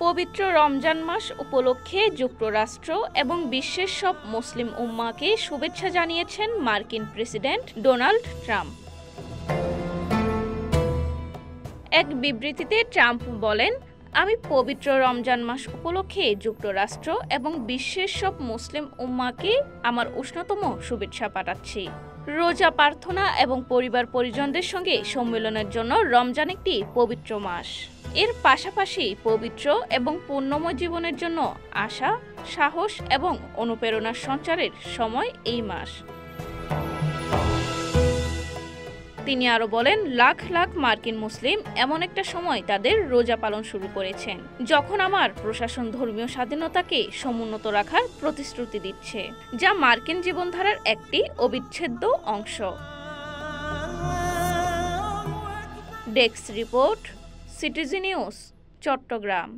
পবিত্র রমজান মাস উপলক্ষে যুক্তরাষ্ট্র এবং বিশ্বের সব মুসলিম উম্মাহকে শুভেচ্ছা জানিয়েছেন মার্কিন প্রেসিডেন্ট ডোনাল্ড ট্রাম্প। এক বিবৃতিতে ট্রাম্প বলেন, আমি পবিত্র রমজান মাস উপলক্ষে যুক্তরাষ্ট্র এবং বিশ্বের সব মুসলিম উম্মাহকে আমার উষ্ণতম শুভেচ্ছা পাঠাচ্ছি। রোজা, প্রার্থনা এবং পরিবার পরিজনদের সঙ্গে সম্মেলনের জন্য রমজান একটি পবিত্র মাস। এর পাশাপাশি পবিত্র এবং পুণ্যময় জীবনের জন্য আশা, সাহস এবং অনুপ্রেরণার সঞ্চারের সময় এই মাস। তিনি আরও বলেন, লাখ লাখ মার্কিন মুসলিম এমন একটা সময় তাদের রোজা পালন শুরু করেছেন যখন আমার প্রশাসন ধর্মীয় স্বাধীনতাকে সমুন্নত রাখার প্রতিশ্রুতি দিচ্ছে, যা মার্কিন জীবনধারার একটি অবিচ্ছেদ্য অংশ। Desk report, CTG news, Chittagong.